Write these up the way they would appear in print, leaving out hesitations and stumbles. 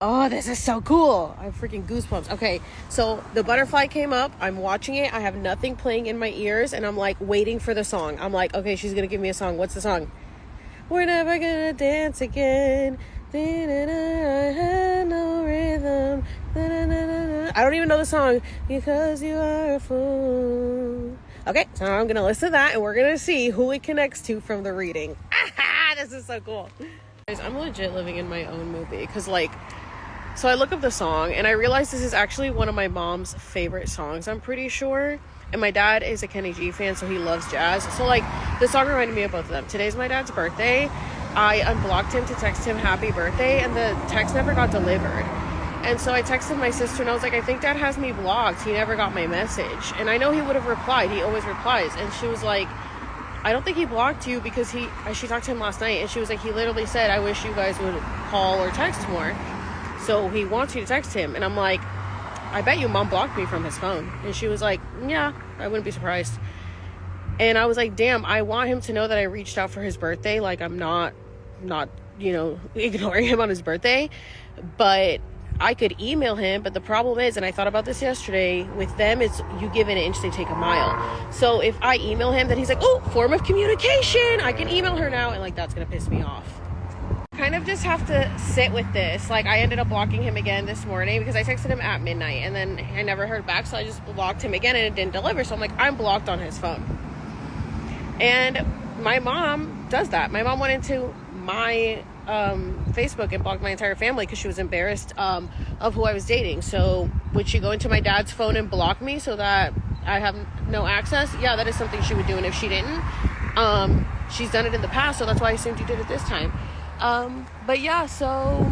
Oh, this is so cool. I have freaking goosebumps. Okay, so the butterfly came up. I'm watching it. I have nothing playing in my ears, and I'm like waiting for the song. I'm like, okay, she's gonna give me a song. What's the song? We're never gonna dance again. I had no rhythm. I don't even know the song. Because you are a fool. Okay, so now I'm gonna listen to that, and we're gonna see who it connects to from the reading. This is so cool. Guys, I'm legit living in my own movie, because so I look up the song and I realize this is actually one of my mom's favorite songs, I'm pretty sure. And my dad is a Kenny G fan, so he loves jazz. So the song reminded me of both of them. Today's my dad's birthday. I unblocked him to text him happy birthday, and the text never got delivered. And so I texted my sister and I was like, I think dad has me blocked. He never got my message. And I know he would have replied. He always replies. And she was like, I don't think he blocked you, because she talked to him last night, and she was like, he literally said, I wish you guys would call or text more. So he wants you to text him. And I'm like, I bet you mom blocked me from his phone. And she was like, yeah, I wouldn't be surprised. And I was like, damn, I want him to know that I reached out for his birthday. Like, I'm not, ignoring him on his birthday. But I could email him. But the problem is, and I thought about this yesterday, with them, it's you give an inch, they take a mile. So if I email him, then he's like, oh, form of communication. I can email her now. And that's going to piss me off. Kind of just have to sit with this. I ended up blocking him again this morning because I texted him at midnight, and then I never heard back, so I just blocked him again, and it didn't deliver. So I'm like, I'm blocked on his phone. And my mom does that. My mom went into my Facebook and blocked my entire family because she was embarrassed of who I was dating. So would she go into my dad's phone and block me so that I have no access? Yeah, that is something she would do. And if she didn't, she's done it in the past, so that's why I assumed you did it this time. But yeah, so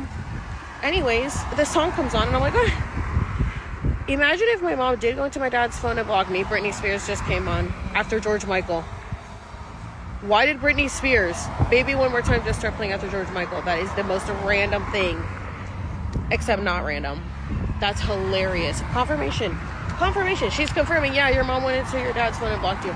anyways, the song comes on and I'm like, oh. Imagine if my mom did go into my dad's phone and block me. Britney Spears just came on after George Michael. Why did Britney Spears, Baby One More Time, just start playing after George Michael? That is the most random thing, except not random. That's hilarious. Confirmation. She's confirming, yeah, your mom went into your dad's phone and blocked you.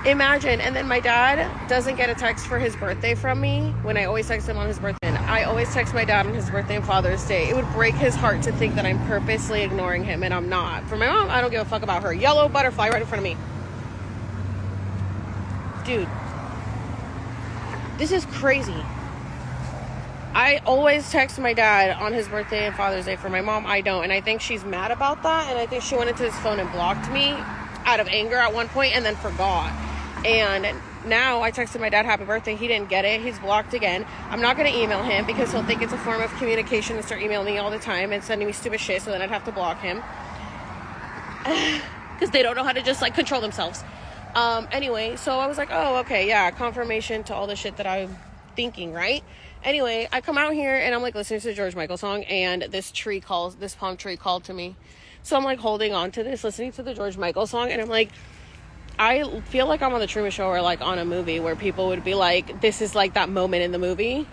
Imagine. And then my dad doesn't get a text for his birthday from me when I always text him on his birthday. And I always text my dad on his birthday and Father's Day. It would break his heart to think that I'm purposely ignoring him, and I'm not. For my mom, I don't give a fuck about her. Yellow butterfly right in front of me. Dude, this is crazy. I always text my dad on his birthday and Father's Day. For my mom, I don't. And I think she's mad about that. And I think she went into his phone and blocked me out of anger at one point and then forgot. And now I texted my dad happy birthday. He didn't get it. He's blocked again. I'm not going to email him because he'll think it's a form of communication and start emailing me all the time and sending me stupid shit. So then I'd have to block him. Because they don't know how to just control themselves. Anyway, so I was like, oh, okay, yeah, confirmation to all the shit that I'm thinking, right? Anyway, I come out here and I'm listening to the George Michael song, and this palm tree called to me. So I'm holding on to this, listening to the George Michael song, and I'm I feel like I'm on the Truman Show or on a movie where people would be this is that moment in the movie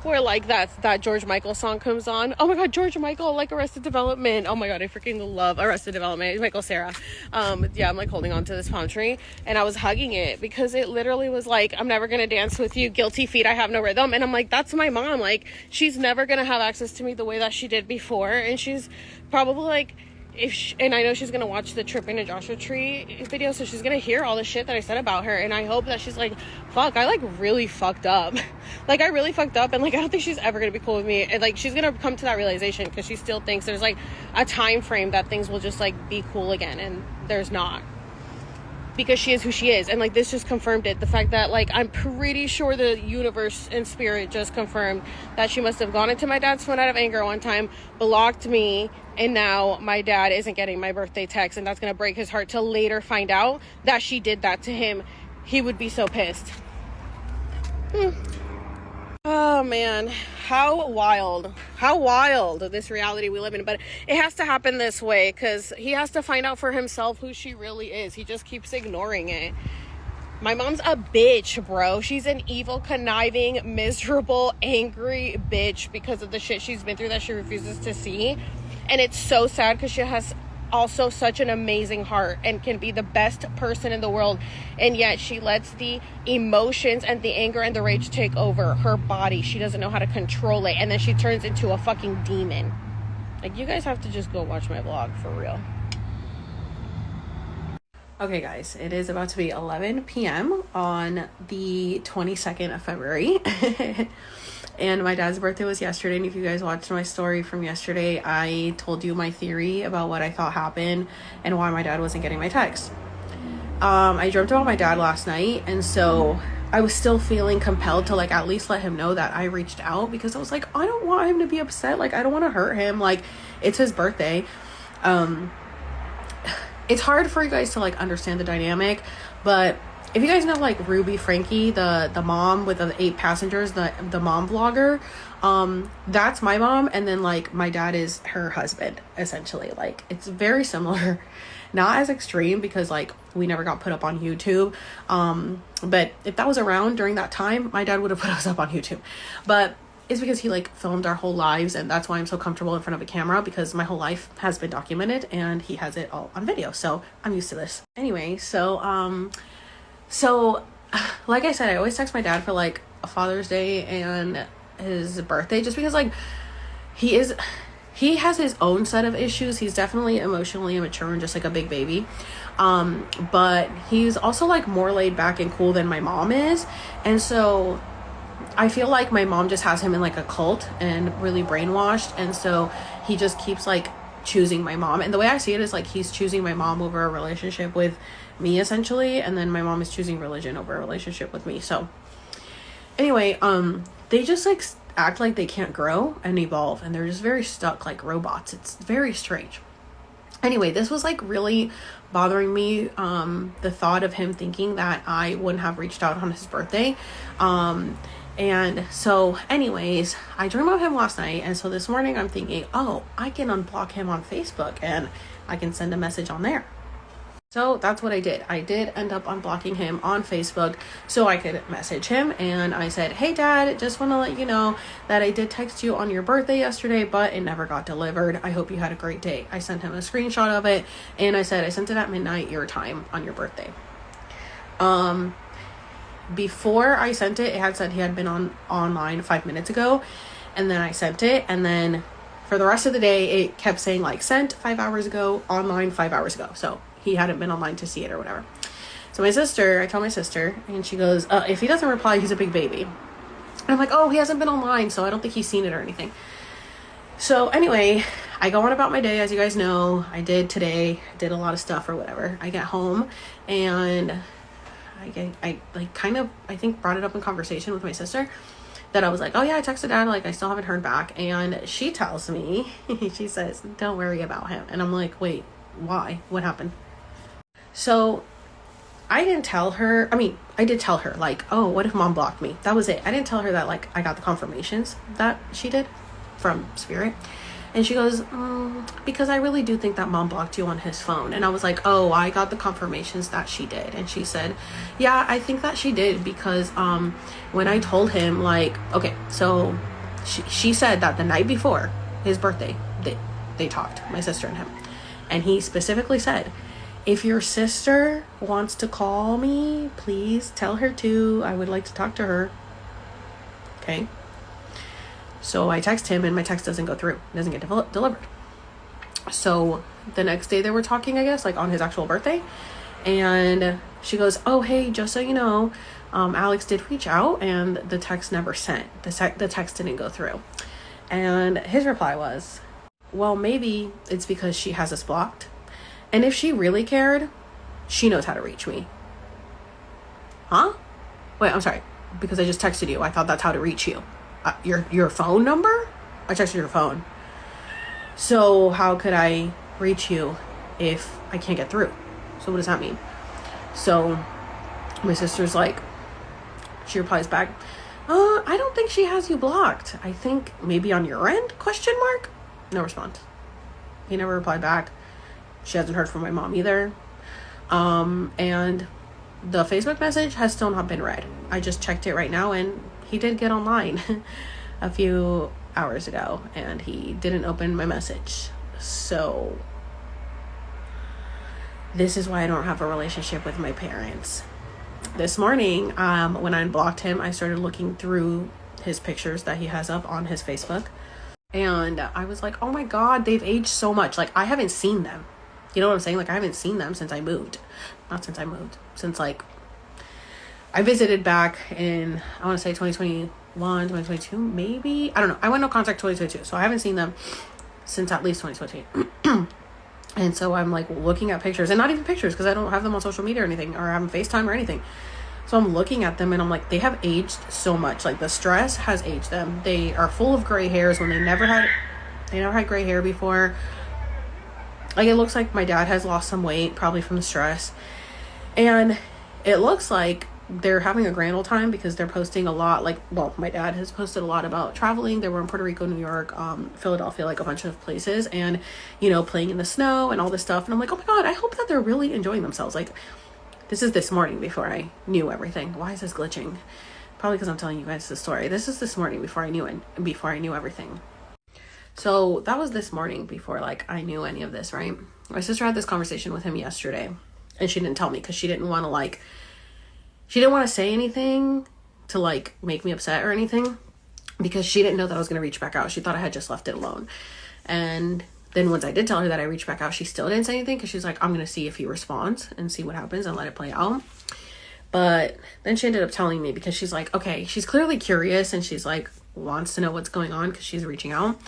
where that George Michael song comes on. Oh my god, George Michael, Arrested Development. Oh my god, I freaking love Arrested Development. Michael Cera. Yeah, I'm holding on to this palm tree and I was hugging it because it literally was I'm never gonna dance with you, guilty feet, I have no rhythm. And I'm that's my mom. She's never gonna have access to me the way that she did before, and she's probably and I know she's gonna watch the Tripping to Joshua Tree video, so she's gonna hear all the shit that I said about her, and I hope that she's fuck, I really fucked up. I really fucked up, and I don't think she's ever gonna be cool with me, and she's gonna come to that realization because she still thinks there's a time frame that things will just be cool again, and there's not, because she is who she is. And this just confirmed it, the fact that I'm pretty sure the universe and spirit just confirmed that she must have gone into my dad's phone out of anger one time, blocked me, and now my dad isn't getting my birthday text, and that's gonna break his heart to later find out that she did that to him. He would be so pissed. Oh man, how wild this reality we live in. But it has to happen this way because he has to find out for himself who she really is. He just keeps ignoring it. My mom's a bitch, bro. She's an evil, conniving, miserable, angry bitch because of the shit she's been through that she refuses to see. And it's so sad because she has also such an amazing heart and can be the best person in the world, and yet she lets the emotions and the anger and the rage take over her body. She doesn't know how to control it, and then she turns into a fucking demon. Like, you guys have to just go watch my vlog for real. Okay guys, it is about to be 11 p.m. on the 22nd of February. And my dad's birthday was yesterday, and if you guys watched my story from yesterday, I told you my theory about what I thought happened and why my dad wasn't getting my text. I dreamt about my dad last night, and so I was still feeling compelled to like at least let him know that I reached out, because I was like, I don't want him to be upset. Like, I don't want to hurt him. Like, it's his birthday. It's hard for you guys to like understand the dynamic, but if you guys know like Ruby Frankie, the mom with the 8 passengers, the mom vlogger, that's my mom, and then like my dad is her husband, essentially. Like, it's very similar, not as extreme because like we never got put up on YouTube, but if that was around during that time, my dad would have put us up on YouTube. But it's because he like filmed our whole lives, and that's why I'm so comfortable in front of a camera, because my whole life has been documented and he has it all on video, so I'm used to this. Anyway, so like I said, I always text my dad for like a Father's Day and his birthday, just because like he has his own set of issues. He's definitely emotionally immature and just like a big baby, but he's also like more laid back and cool than my mom is, and so I feel like my mom just has him in like a cult and really brainwashed, and so he just keeps like choosing my mom. And the way I see it is like he's choosing my mom over a relationship with me, essentially, and then my mom is choosing religion over a relationship with me. So anyway, they just like act like they can't grow and evolve, and they're just very stuck like robots. It's very strange. Anyway, this was like really bothering me, the thought of him thinking that I wouldn't have reached out on his birthday. And so anyways, I dreamed of him last night, and so this morning I'm thinking, oh, I can unblock him on Facebook and I can send a message on there. So that's what I did. I did end up unblocking him on Facebook so I could message him, and I said, hey dad, just want to let you know that I did text you on your birthday yesterday, but it never got delivered. I hope you had a great day. I sent him a screenshot of it, and I said I sent it at midnight your time on your birthday. Before I sent it, it had said he had been online 5 minutes ago, and then I sent it, and then for the rest of the day it kept saying like sent 5 hours ago, online 5 hours ago. So he hadn't been online to see it or whatever. So I tell my sister, and she goes, if he doesn't reply, he's a big baby. And I'm like, oh, he hasn't been online, so I don't think he's seen it or anything. So anyway, I go on about my day. As you guys know, I did a lot of stuff or whatever. I get home, and I think brought it up in conversation with my sister that I was like, oh yeah, I texted dad, like I still haven't heard back. And she tells me, she says, don't worry about him. And I'm like, wait, why? What happened? So I didn't tell her, I did tell her like, oh, what if mom blocked me? That was it. I didn't tell her that like I got the confirmations that she did from Spirit. And she goes, because I really do think that mom blocked you on his phone. And I was like, oh, I got the confirmations that she did. And she said, yeah, I think that she did, because when I told him, like, okay, so she said that the night before his birthday, they talked, my sister and him. And he specifically said, if your sister wants to call me, please tell her to. I would like to talk to her. Okay. So I text him, and my text doesn't go through. It doesn't get delivered. So the next day they were talking, I guess, like on his actual birthday. And she goes, oh, hey, just so you know, Alex did reach out, and the text never sent. The text didn't go through. And his reply was, well, maybe it's because she has us blocked. And if she really cared, she knows how to reach me. Huh? Wait, I'm sorry. Because I just texted you. I thought that's how to reach you. Your phone number? I texted your phone. So how could I reach you if I can't get through? So what does that mean? So my sister's like, she replies back, I don't think she has you blocked. I think maybe on your end? ? No response. He never replied back. She hasn't heard from my mom either. And the Facebook message has still not been read. I just checked it right now, and he did get online a few hours ago, and he didn't open my message. So This is why I don't have a relationship with my parents. This morning, when I unblocked him, I started looking through his pictures that he has up on his Facebook. And I was like, oh my God, they've aged so much. Like, I haven't seen them. You know what I'm saying? Like, I haven't seen them since I moved. Not since I moved. Since, like, I visited back in, I want to say 2021, 2022, maybe? I don't know. I went no contact 2022. So I haven't seen them since at least 2022. And so I'm like looking at pictures, and not even pictures because I don't have them on social media or anything, or I have FaceTime or anything. So I'm looking at them and I'm like, they have aged so much. Like, the stress has aged them. They are full of gray hairs when they never had gray hair before. Like, it looks like my dad has lost some weight, probably from the stress. And it looks like they're having a grand old time because they're posting a lot. Like, well, my dad has posted a lot about traveling. They were in Puerto Rico, New York, Philadelphia, like a bunch of places, and, you know, playing in the snow and all this stuff. And I'm like, oh my God, I hope that they're really enjoying themselves. Like, this is this morning before I knew everything. Why is this glitching? Probably because I'm telling you guys the story. This is this morning before I knew everything. So that was this morning before, like, I knew any of this, right? My sister had this conversation with him yesterday, and she didn't tell me because she didn't want to say anything to, like, make me upset or anything, because she didn't know that I was going to reach back out. She thought I had just left it alone. And then once I did tell her that I reached back out, she still didn't say anything because she's like, I'm going to see if he responds and see what happens and let it play out. But then she ended up telling me because she's like, okay, she's clearly curious and she's like, wants to know what's going on because she's reaching out.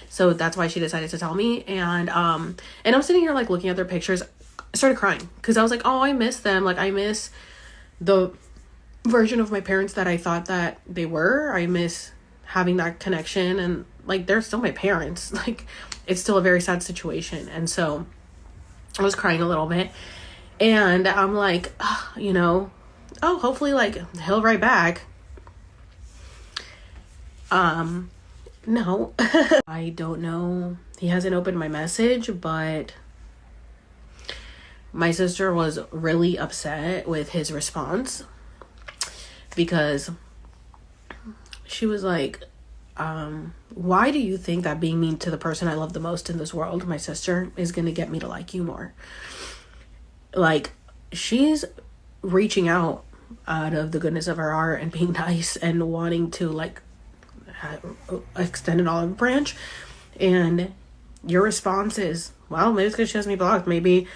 So that's why she decided to tell me. And I'm sitting here, like, looking at their pictures. I started crying because I was like, oh, I miss them. Like, I miss the version of my parents that I thought that they were. I miss having that connection, and, like, they're still my parents. Like, it's still a very sad situation. And so I was crying a little bit, and I'm like, you know, oh, hopefully, like, he'll write back. No. I don't know. He hasn't opened my message, but my sister was really upset with his response because she was like, why do you think that being mean to the person I love the most in this world, my sister, is going to get me to like you more? Like, she's reaching out of the goodness of her heart and being nice and wanting to, like, extend an olive branch, and your response is, well, maybe it's because she has me blocked. Maybe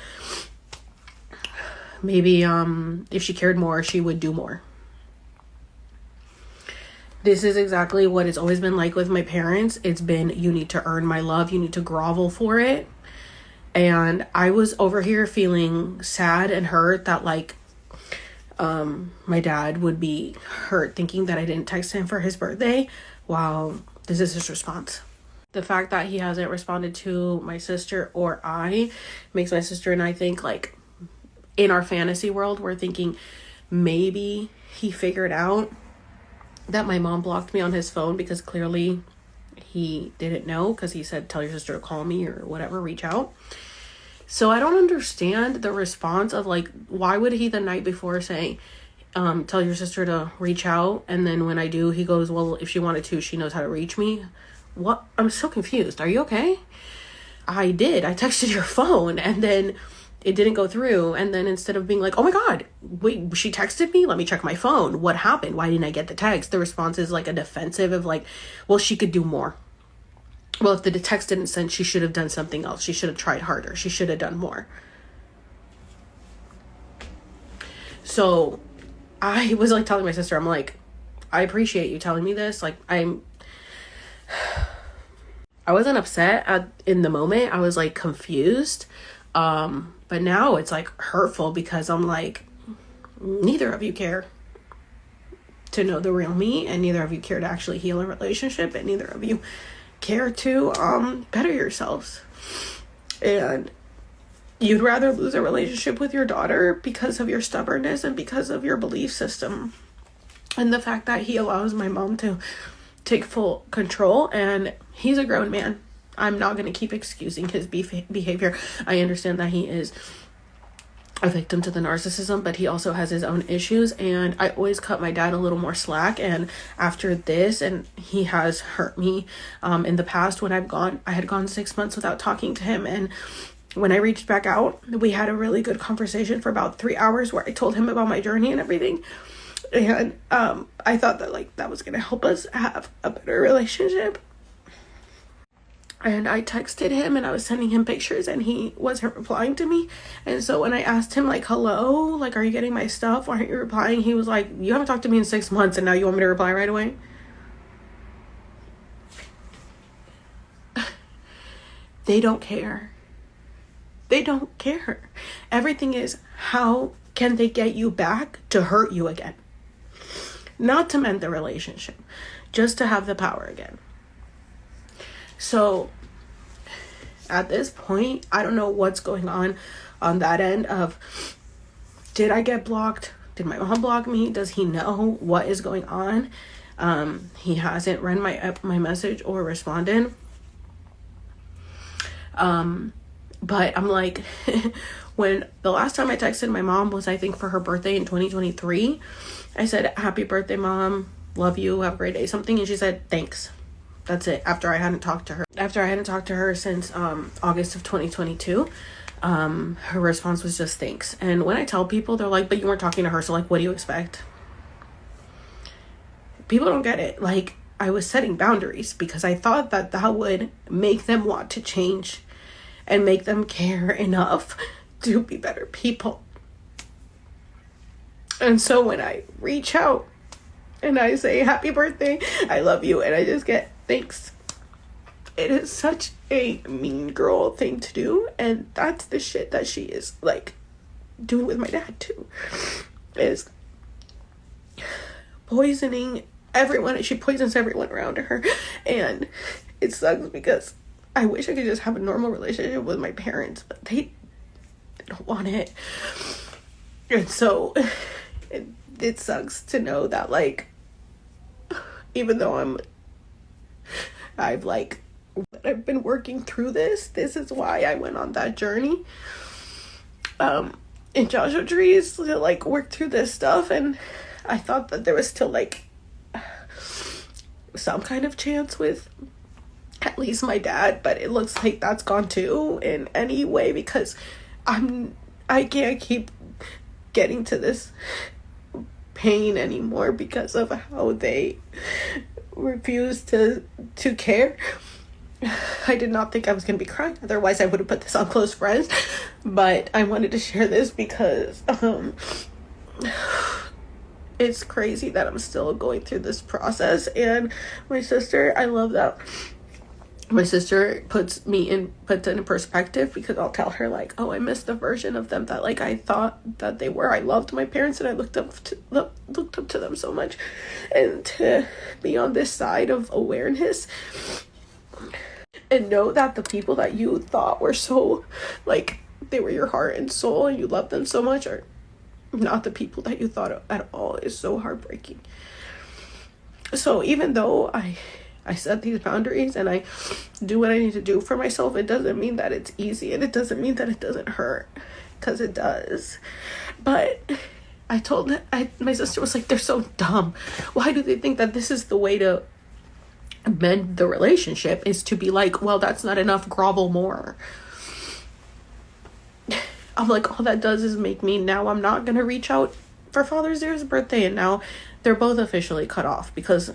if she cared more, she would do more. This is exactly what it's always been like with my parents. It's been, you need to earn my love, you need to grovel for it. And I was over here feeling sad and hurt that, like, my dad would be hurt thinking that I didn't text him for his birthday. Wow, this is his response. The fact that he hasn't responded to my sister or I makes my sister and I think, like, in our fantasy world, we're thinking maybe he figured out that my mom blocked me on his phone because clearly he didn't know, because he said, tell your sister to call me or whatever, reach out. So I don't understand the response of, like, why would he the night before say, tell your sister to reach out, and then when I do, he goes, well, if she wanted to, she knows how to reach me. What? I'm so confused. Are you okay? I texted your phone, and then it didn't go through, and then instead of being like, oh my God, wait, she texted me, let me check my phone, what happened, why didn't I get the text? The response is like a defensive of, like, well, she could do more. Well, if the text didn't send, she should have done something else. She should have tried harder. She should have done more. So I was, like, telling my sister, I'm like, I appreciate you telling me this. Like, I wasn't upset in the moment. I was, like, confused. But now it's, like, hurtful because I'm like, neither of you care to know the real me, and neither of you care to actually heal a relationship, and neither of you care to better yourselves. And you'd rather lose a relationship with your daughter because of your stubbornness and because of your belief system, and the fact that he allows my mom to take full control. And he's a grown man. I'm not going to keep excusing his behavior. I understand that he is a victim to the narcissism, but he also has his own issues, and I always cut my dad a little more slack. And after this, and he has hurt me in the past when I had gone 6 months without talking to him, and when I reached back out, we had a really good conversation for about 3 hours where I told him about my journey and everything. And I thought that like that was gonna help us have a better relationship. And I texted him and I was sending him pictures and he wasn't replying to me. And so when I asked him like, hello, like, are you getting my stuff? Why aren't you replying? He was like, you haven't talked to me in 6 months and now you want me to reply right away? They don't care. They don't care. Everything is, how can they get you back to hurt you again? Not to mend the relationship, just to have the power again. So at this point, I don't know what's going on that end of, did I get blocked? Did my mom block me? Does he know what is going on? He hasn't read my message or responded. But I'm like, when the last time I texted my mom was, I think, for her birthday in 2023, I said, happy birthday, Mom. Love you. Have a great day. Something. And she said, thanks. That's it. After I hadn't talked to her since August of 2022, her response was just thanks. And when I tell people, they're like, but you weren't talking to her, so like, what do you expect? People don't get it. Like, I was setting boundaries because I thought that that would make them want to change and make them care enough to be better people. And so when I reach out and I say, happy birthday, I love you, and I just get thanks, it is such a mean girl thing to do. And that's the shit that she is like doing with my dad too, is poisoning everyone. She poisons everyone around her. And it sucks because I wish I could just have a normal relationship with my parents, but they don't want it. And so it sucks to know that, like, even though I've been working through this is why I went on that journey in Joshua Trees to like work through this stuff. And I thought that there was still like some kind of chance with at least my dad, but it looks like that's gone too in any way, because I can't keep getting to this pain anymore because of how they refuse to care. I did not think I was going to be crying, otherwise I would have put this on close friends, but I wanted to share this because it's crazy that I'm still going through this process. And my sister, I love that my sister puts it in perspective, because I'll tell her like, oh, I missed the version of them that like I thought that they were. I loved my parents and I looked up to them so much, and to be on this side of awareness and know that the people that you thought were so like they were your heart and soul and you loved them so much are not the people that you thought at all is so heartbreaking. So even though I set these boundaries and I do what I need to do for myself, it doesn't mean that it's easy, and it doesn't mean that it doesn't hurt, because it does. But my sister was like, they're so dumb. Why do they think that this is the way to mend the relationship, is to be like, well, that's not enough, grovel more? I'm like, all that does is make me, now I'm not gonna reach out for Father's Day or his birthday, and now they're both officially cut off, because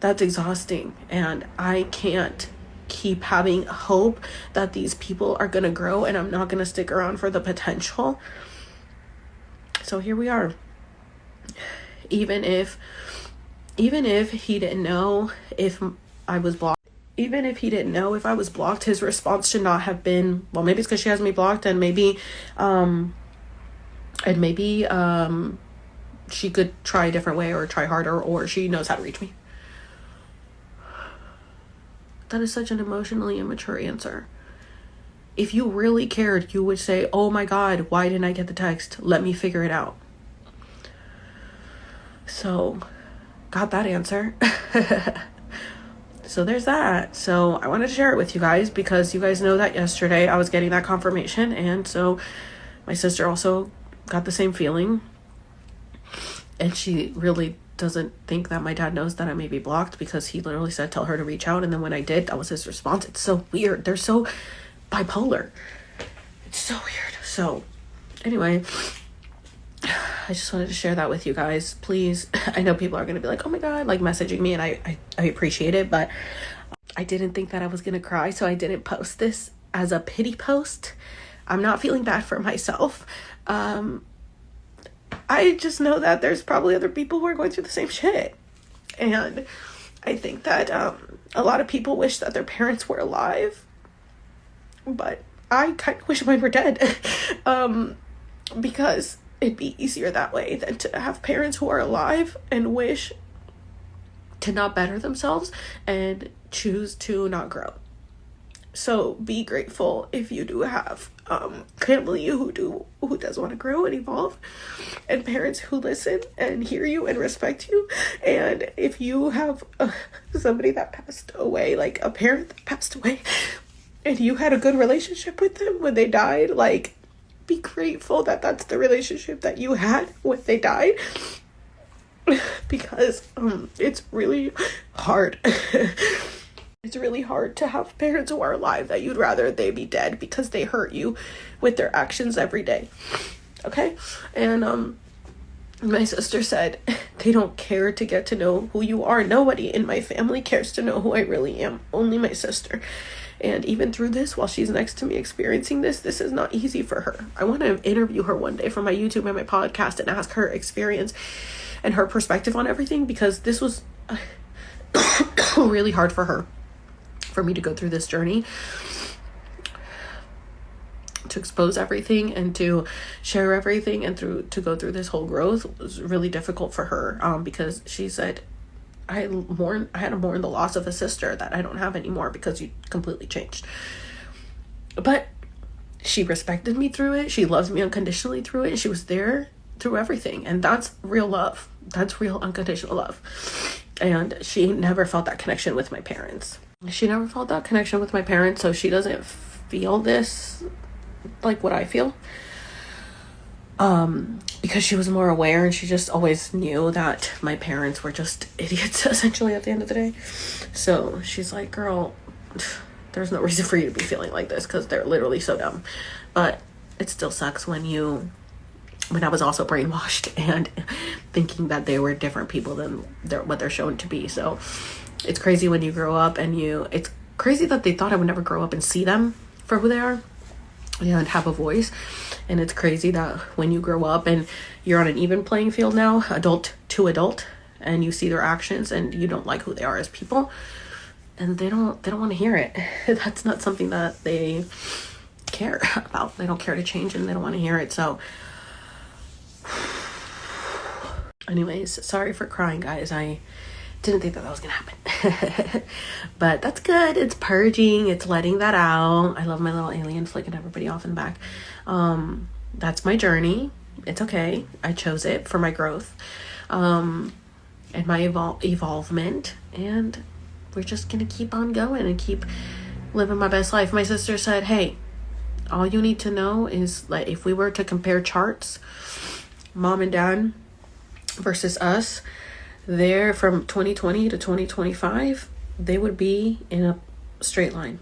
that's exhausting. And I can't keep having hope that these people are gonna grow, and I'm not gonna stick around for the potential. So here we are. Even if he didn't know if I was blocked, his response should not have been, well, maybe it's because she has me blocked, and maybe she could try a different way or try harder, or she knows how to reach me. That is such an emotionally immature answer. If you really cared, you would say, oh my God, why didn't I get the text? Let me figure it out. So, got that answer. So there's that. So I wanted to share it with you guys, because you guys know that yesterday I was getting that confirmation, and so my sister also got the same feeling, and she really doesn't think that my dad knows that I may be blocked, because he literally said tell her to reach out, and then when I did, that was his response. It's so weird. They're so bipolar. It's so weird. So anyway, I just wanted to share that with you guys. Please, I know people are going to be like, oh my God, like messaging me, and I appreciate it, but I didn't think that I was going to cry, so I didn't post this as a pity post. I'm not feeling bad for myself. I just know that there's probably other people who are going through the same shit. And I think that a lot of people wish that their parents were alive, but I kind of wish mine were dead. Because it'd be easier that way than to have parents who are alive and wish to not better themselves and choose to not grow. So be grateful if you do have family who does want to grow and evolve, and parents who listen and hear you and respect you. And if you have somebody that passed away, like a parent that passed away, and you had a good relationship with them when they died, like, be grateful that that's the relationship that you had when they died. Because it's really hard. It's really hard to have parents who are alive that you'd rather they be dead because they hurt you with their actions every day. Okay? And my sister said they don't care to get to know who you are. Nobody in my family cares to know who I really am. Only my sister. And even through this, while she's next to me experiencing this is not easy for her. I want to interview her one day for my YouTube and my podcast and ask her experience and her perspective on everything, because this was really hard for her, for me to go through this journey, to expose everything and to share everything, and to go through this whole growth was really difficult for her, because she said, I had to mourn the loss of a sister that I don't have anymore because you completely changed. But she respected me through it. She loves me unconditionally through it. She was there through everything. And that's real love. That's real unconditional love. And she never felt that connection with my parents. So she doesn't feel this like what I feel. Because she was more aware, and she just always knew that my parents were just idiots, essentially, at the end of the day. So she's like, girl, there's no reason for you to be feeling like this, because they're literally so dumb. But it still sucks when I was also brainwashed and thinking that they were different people than what they're shown to be. So it's crazy when you grow up and it's crazy that they thought I would never grow up and see them for who they are and have a voice. And it's crazy that when you grow up and you're on an even playing field now, adult to adult, and you see their actions and you don't like who they are as people, and they don't want to hear it. That's not something that they care about. They don't care to change, and they don't want to hear it. So anyways, sorry for crying, guys. I didn't think that was gonna happen. But that's good. It's purging. It's letting that out. I love my little alien flicking everybody off in the back. That's my journey. It's okay. I chose it for my growth, and my evolvement. And we're just gonna keep on going and keep living my best life. My sister said, hey, all you need to know is, like, if we were to compare charts, mom and dad versus us, they're from 2020 to 2025, they would be in a straight line.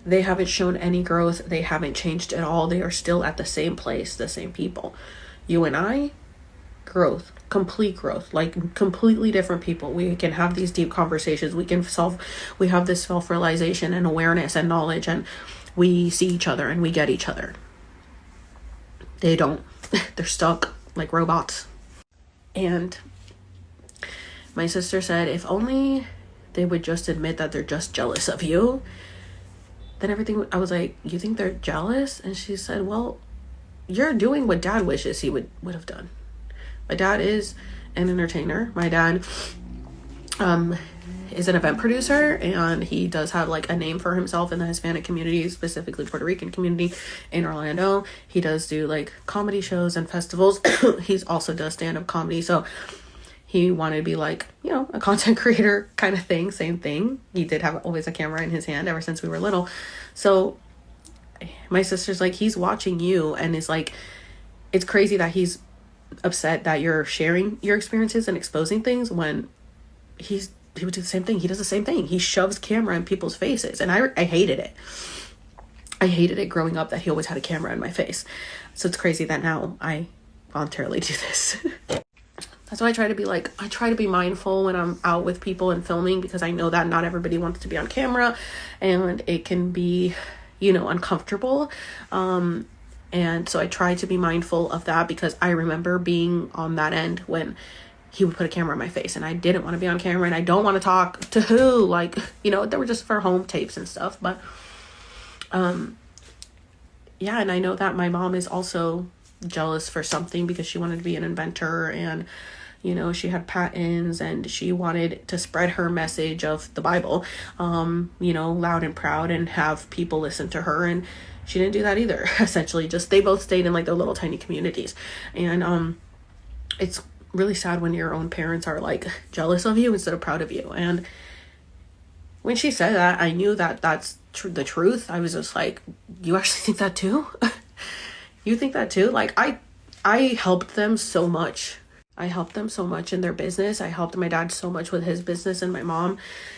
They haven't shown any growth. They haven't changed at all. They are still at the same place, the same people. You and I, growth, complete growth, like completely different people. We can have these deep conversations. We have this self-realization and awareness and knowledge, and we see each other and we get each other. They don't. They're stuck like robots. And my sister said, if only they would just admit that they're just jealous of you, then everything. I was like, you think they're jealous? And she said, well, you're doing what dad wishes he would have done. My dad is an entertainer. My dad is an event producer, and he does have like a name for himself in the Hispanic community, specifically Puerto Rican community in Orlando. He does do like comedy shows and festivals. He also does stand-up comedy. So he wanted to be like, a content creator kind of thing, same thing. He did have always a camera in his hand ever since we were little. So my sister's like, he's watching you, and is like, it's crazy that he's upset that you're sharing your experiences and exposing things when he would do the same thing. He does the same thing. He shoves camera in people's faces, and I hated it. I hated it growing up that he always had a camera in my face. So it's crazy that now I voluntarily do this. That's why I try to be mindful when I'm out with people and filming, because I know that not everybody wants to be on camera and it can be, uncomfortable. And so I try to be mindful of that, because I remember being on that end when he would put a camera in my face and I didn't want to be on camera, and I don't want to talk to who, they were just for home tapes and stuff. But, yeah, and I know that my mom is also jealous for something, because she wanted to be an inventor, and she had patents, and she wanted to spread her message of the Bible, loud and proud, and have people listen to her. And she didn't do that either. Essentially, just they both stayed in their little tiny communities. And it's really sad when your own parents are jealous of you instead of proud of you. And when she said that, I knew that that's the truth. I was just like, you actually think that too? You think that too? I helped them so much. I helped them so much in their business. I helped my dad so much with his business, and my mom,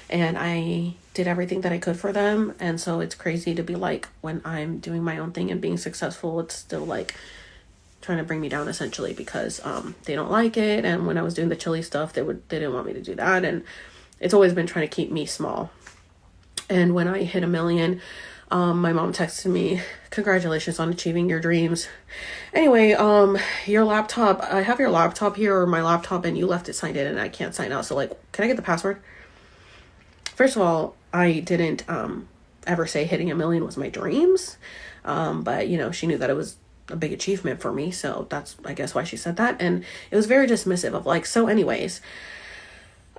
and I did everything that I could for them. And so it's crazy to be when I'm doing my own thing and being successful, it's still trying to bring me down, essentially, because they don't like it. And when I was doing the chili stuff, they didn't want me to do that. And it's always been trying to keep me small. And when I hit 1 million, my mom texted me, congratulations on achieving your dreams. Anyway, your laptop, I have your laptop here, or my laptop, and you left it signed in and I can't sign out. So can I get the password? First of all, I didn't ever say hitting 1 million was my dreams. But she knew that it was a big achievement for me. So that's, I guess, why she said that. And it was very dismissive of so anyways,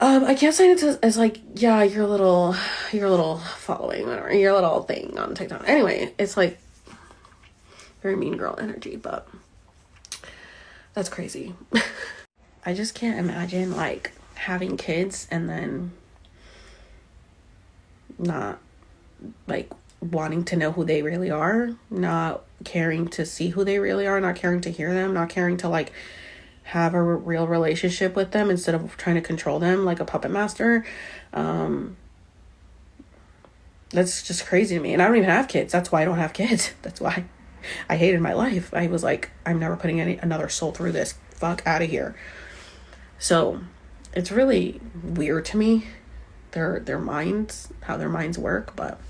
I can't sign it as yeah, your little following, whatever, your little thing on TikTok. Anyway, it's very mean girl energy, but that's crazy. I just can't imagine having kids and then not wanting to know who they really are, not caring to see who they really are, not caring to hear them, not caring to have a real relationship with them, instead of trying to control them like a puppet master. That's just crazy to me. And I don't even have kids. That's why I don't have kids. That's why I hated my life. I was I'm never putting another soul through this. Fuck out of here. So it's really weird to me, their minds, how their minds work. But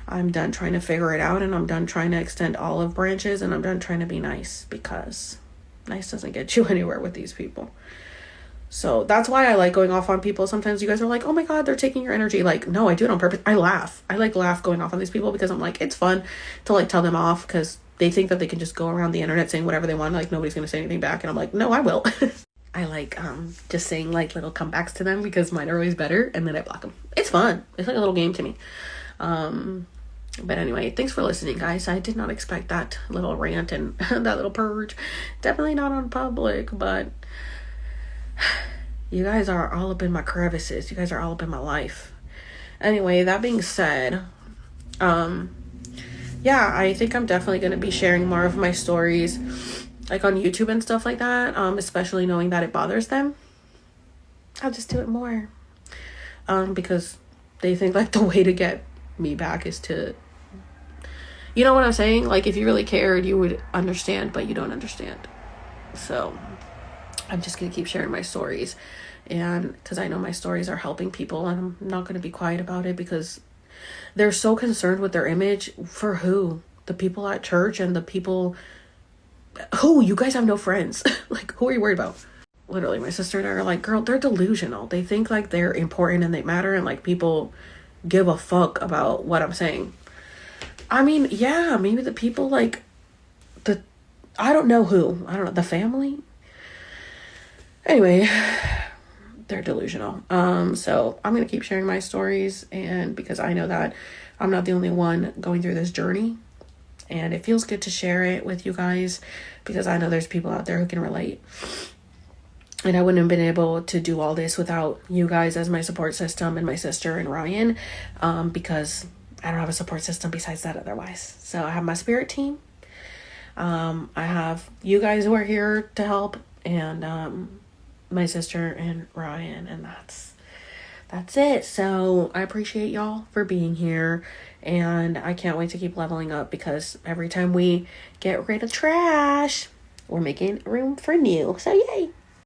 I'm done trying to figure it out, and I'm done trying to extend olive branches, and I'm done trying to be nice, because nice doesn't get you anywhere with these people. So that's why I like going off on people. Sometimes you guys are like, oh my God, they're taking your energy. No, I do it on purpose. I laugh. I laugh going off on these people, because I'm it's fun to tell them off, because they think that they can just go around the internet saying whatever they want. Nobody's going to say anything back. And I'm no, I will. I just saying little comebacks to them, because mine are always better. And then I block them. It's fun. It's a little game to me. But anyway, thanks for listening, guys. I did not expect that little rant and that little purge. Definitely not on public, but you guys are all up in my crevices. You guys are all up in my life. Anyway, that being said, yeah, I think I'm definitely going to be sharing more of my stories on YouTube and stuff like that, especially knowing that it bothers them. I'll just do it more, because they think the way to get me back is to, you know what I'm saying? If you really cared, you would understand, but you don't understand. So I'm just gonna keep sharing my stories, and because I know my stories are helping people, and I'm not gonna be quiet about it, because they're so concerned with their image. For who? The people at church and the people who? You guys have no friends. Who are you worried about? Literally, my sister and I are girl, they're delusional. They think they're important and they matter, and people give a fuck about what I'm saying. I mean, yeah, maybe the people I don't know who. I don't know, the family? Anyway, they're delusional. So I'm going to keep sharing my stories, and because I know that I'm not the only one going through this journey, and it feels good to share it with you guys, because I know there's people out there who can relate. And I wouldn't have been able to do all this without you guys as my support system, and my sister and Ryan, because I don't have a support system besides that otherwise. So I have my spirit team. I have you guys who are here to help, and my sister and Ryan, and that's that's it. So I appreciate y'all for being here, and I can't wait to keep leveling up, because every time we get rid of trash, we're making room for new. So yay.